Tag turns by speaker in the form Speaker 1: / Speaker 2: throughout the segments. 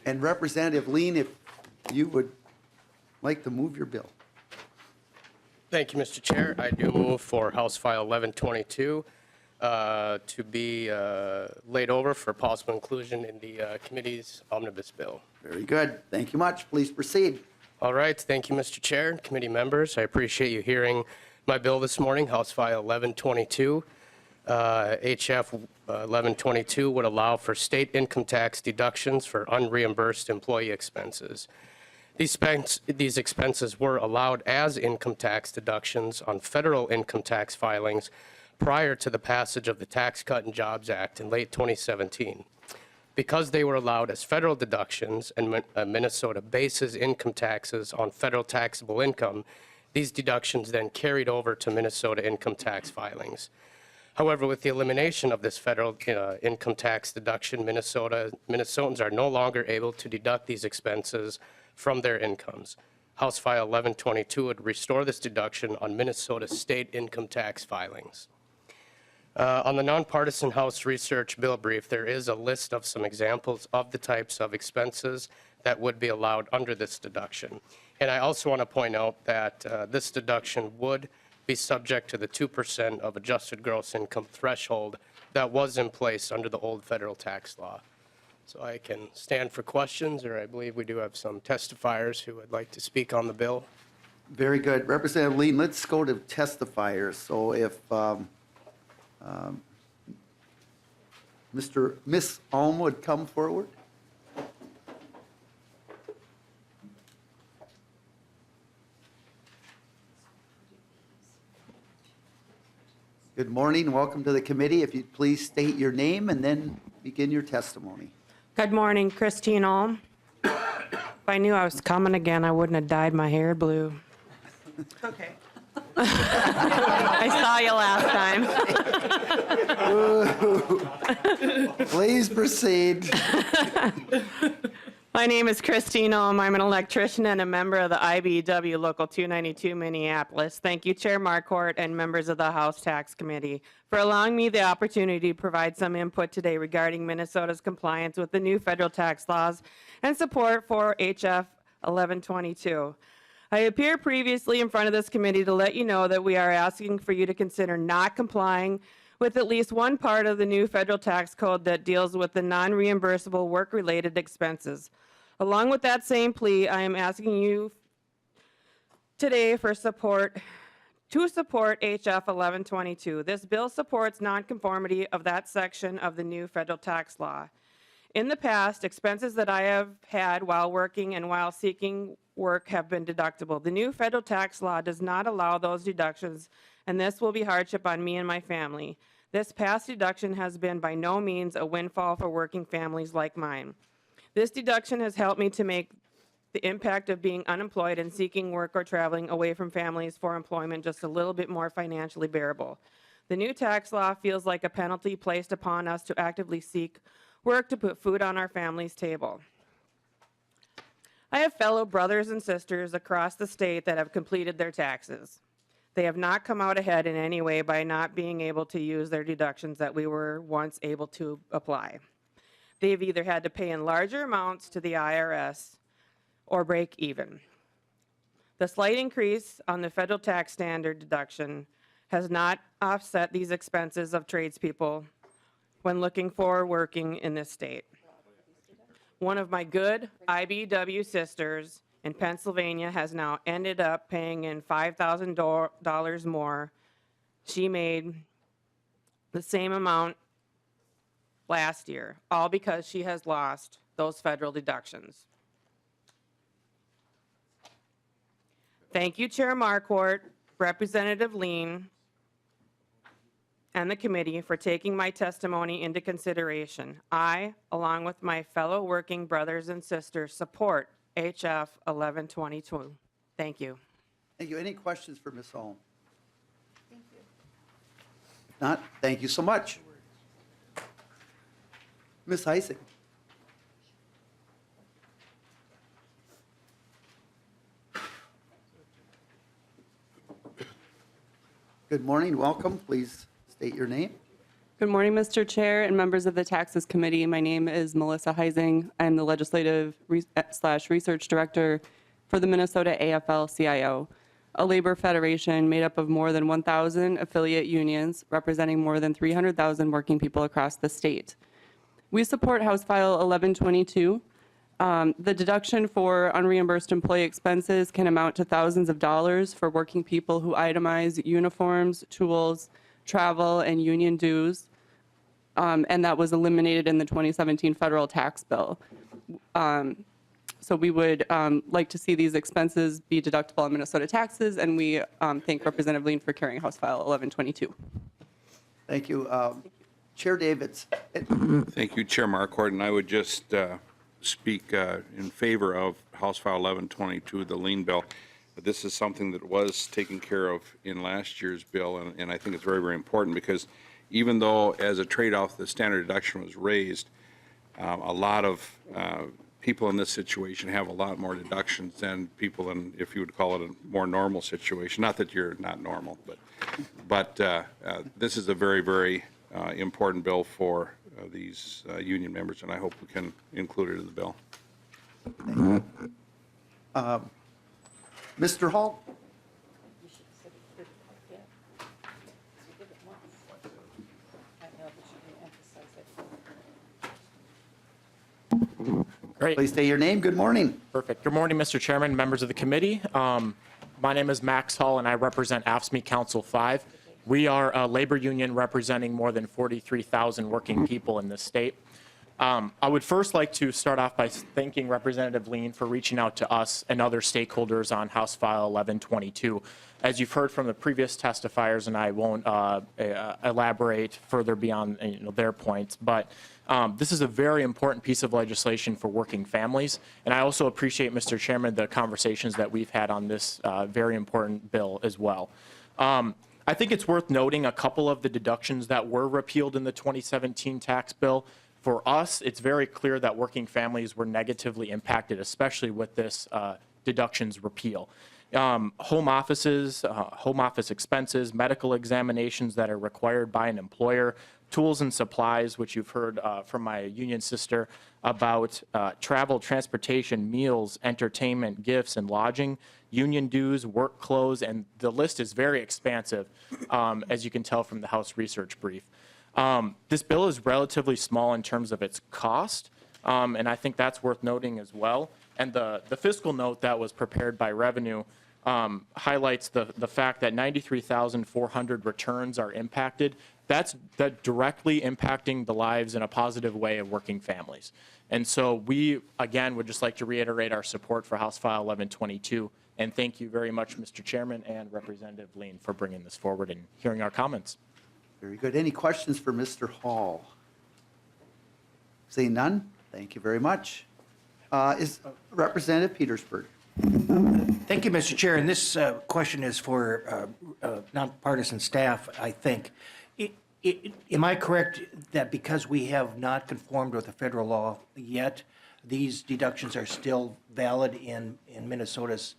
Speaker 1: And Representative Lean, if you would like to move your bill.
Speaker 2: Thank you, Mr. Chair. I do move for House File 1122 to be laid over for possible inclusion in the committee's omnibus bill.
Speaker 1: Very good. Thank you much. Please proceed.
Speaker 2: All right. Thank you, Mr. Chair, committee members. I appreciate you hearing my bill this morning, House File 1122. HF1122 would allow for state income tax deductions for unreimbursed employee expenses. These expenses were allowed as income tax deductions on federal income tax filings prior to the passage of the Tax Cut and Jobs Act in late 2017. Because they were allowed as federal deductions and Minnesota bases income taxes on federal taxable income, these deductions then carried over to Minnesota income tax filings. However, with the elimination of this federal income tax deduction, Minnesotans are no longer able to deduct these expenses from their incomes. House File 1122 would restore this deduction on Minnesota state income tax filings. On the nonpartisan House Research Bill Brief, there is a list of some examples of the types of expenses that would be allowed under this deduction. And I also want to point out that this deduction would be subject to the 2% of adjusted gross income threshold that was in place under the old federal tax law. So I can stand for questions, or I believe we do have some testifiers who would like to speak on the bill.
Speaker 1: Very good. Representative Lean, let's go to testifiers. So if Miss Alm would come forward. Good morning. Welcome to the committee. If you'd please state your name and then begin your testimony.
Speaker 3: Good morning, Christine Ulm. If I knew I was coming again, I wouldn't have dyed my hair blue.
Speaker 4: Okay.
Speaker 3: I saw you last time.
Speaker 1: Please proceed.
Speaker 3: My name is Christine Ulm. I'm an electrician and a member of the IBEW Local 292 Minneapolis. Thank you, Chair Marquardt and members of the House Tax Committee for allowing me the opportunity to provide some input today regarding Minnesota's compliance with the new federal tax laws and support for HF 1122. I appeared previously in front of this committee to let you know that we are asking for you to consider not complying with at least one part of the new federal tax code that deals with the non-reimbursable work-related expenses. Along with that same plea, I am asking you today for support HF 1122. This bill supports nonconformity of that section of the new federal tax law. In the past, expenses that I have had while working and while seeking work have been deductible. The new federal tax law does not allow those deductions, and this will be hardship on me and my family. This past deduction has been by no means a windfall for working families like mine. This deduction has helped me to make the impact of being unemployed and seeking work or traveling away from families for employment just a little bit more financially bearable. The new tax law feels like a penalty placed upon us to actively seek work to put food on our family's table. I have fellow brothers and sisters across the state that have completed their taxes. They have not come out ahead in any way by not being able to use their deductions that we were once able to apply. They've either had to pay in larger amounts to the IRS or break even. The slight increase on the federal tax standard deduction has not offset these expenses of tradespeople when looking for working in this state. One of my good IBEW sisters in Pennsylvania has now ended up paying in $5,000 more. She made the same amount last year, all because she has lost those federal deductions. Thank you, Chair Marquardt, Representative Lean, and the committee for taking my testimony into consideration. I, along with my fellow working brothers and sisters, support HF 1122. Thank you.
Speaker 1: Thank you. Any questions for Ms. Alm? Thank you. If not, thank you so much. Ms. Heising. Good morning. Welcome. Please state your name.
Speaker 4: Good morning, Mr. Chair and members of the Taxes Committee. My name is Melissa Heising. I'm the Legislative Research Director for the Minnesota AFL-CIO, a labor federation made up of more than 1,000 affiliate unions representing more than 300,000 working people across the state. We support House File 1122. The deduction for unreimbursed employee expenses can amount to thousands of dollars for working people who itemize uniforms, tools, travel, and union dues, and that was eliminated in the 2017 federal tax bill. So we would like to see these expenses be deductible on Minnesota taxes, and we thank Representative Lean for carrying House File 1122.
Speaker 1: Thank you. Chair Davids.
Speaker 5: Thank you, Chair Marquardt, and I would just speak in favor of House File 1122, the lien bill. This is something that was taken care of in last year's bill, and I think it's very, very important because even though as a trade-off the standard deduction was raised, a lot of people in this situation have a lot more deductions than people in, if you would call it, a more normal situation. Not that you're not normal, but this is a very, very important bill for these union members, and I hope we can include it in the bill.
Speaker 1: Mr. Hall?
Speaker 6: Great.
Speaker 1: Please state your name. Good morning.
Speaker 6: Perfect. Good morning, Mr. Chairman, members of the committee. My name is Max Hall, and I represent AFSCME Council 5. We are a labor union representing more than 43,000 working people in this state. I would first like to start off by thanking Representative Lean for reaching out to us and other stakeholders on House File 1122. As you've heard from the previous testifiers, and I won't elaborate further beyond their points, but this is a very important piece of legislation for working families. And I also appreciate, Mr. Chairman, the conversations that we've had on this very important bill as well. I think it's worth noting a couple of the deductions that were repealed in the 2017 tax bill. For us, it's very clear that working families were negatively impacted, especially with this deductions repeal. Home offices, home office expenses, medical examinations that are required by an employer, tools and supplies, which you've heard from my union sister about, travel, transportation, meals, entertainment, gifts, and lodging, union dues, work clothes, and the list is very expansive, as you can tell from the House research brief. This bill is relatively small in terms of its cost, and I think that's worth noting as well. And the fiscal note that was prepared by Revenue highlights the fact that 93,400 returns are impacted. That's directly impacting the lives in a positive way of working families. And so we, again, would just like to reiterate our support for House File 1122. And thank you very much, Mr. Chairman and Representative Lean, for bringing this forward and hearing our comments.
Speaker 1: Very good. Any questions for Mr. Hall? Seeing none, thank you very much. Is Representative Petersburg?
Speaker 7: Thank you, Mr. Chair. And this question is for nonpartisan staff, I think. Am I correct that because we have not conformed with the federal law yet, these deductions are still valid in Minnesota's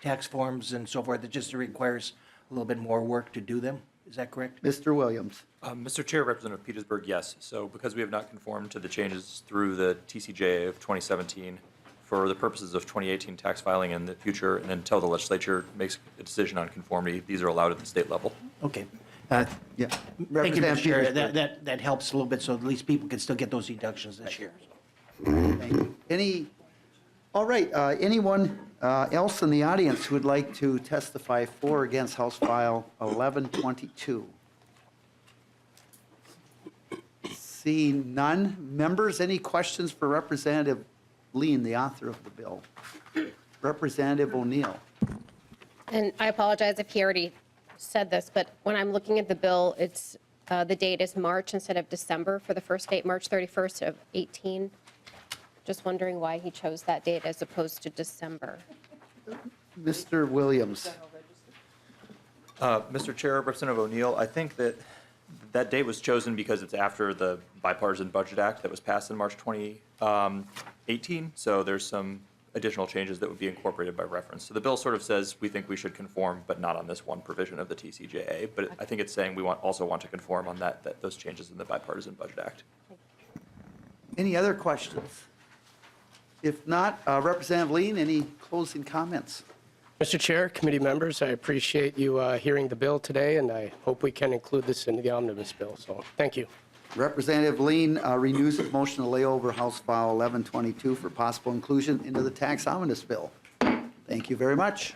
Speaker 7: tax forms and so forth? It just requires a little bit more work to do them? Is that correct?
Speaker 1: Mr. Williams?
Speaker 8: Mr. Chair, Representative Petersburg, yes. So because we have not conformed to the changes through the TCJA of 2017 for the purposes of 2018 tax filing in the future, and until the legislature makes a decision on conformity, these are allowed at the state level.
Speaker 7: Okay.
Speaker 1: Yeah.
Speaker 7: Thank you, Mr. Chair.
Speaker 1: Petersburg.
Speaker 7: That helps a little bit, so at least people can still get those deductions this year.
Speaker 1: Thank you. All right, anyone else in the audience who would like to testify for or against House File 1122? Seeing none. Members, any questions for Representative Lean, the author of the bill? Representative O'Neill.
Speaker 9: And I apologize if he already said this, but when I'm looking at the bill, it's the date is March instead of December for the first date, March 31st of 18. Just wondering why he chose that date as opposed to December.
Speaker 1: Mr. Williams.
Speaker 8: Mr. Chair, Representative O'Neill, I think that that date was chosen because it's after the Bipartisan Budget Act that was passed in March 2018. So there's some additional changes that would be incorporated by reference. So the bill sort of says we think we should conform, but not on this one provision of the TCJA. But I think it's saying we also want to conform on those changes in the Bipartisan Budget Act.
Speaker 1: Any other questions? If not, Representative Lean, any closing comments?
Speaker 2: Mr. Chair, committee members, I appreciate you hearing the bill today, and I hope we can include this into the omnibus bill. So thank you.
Speaker 1: Representative Lean renews his motion to lay over House File 1122 for possible inclusion into the tax omnibus bill. Thank you very much.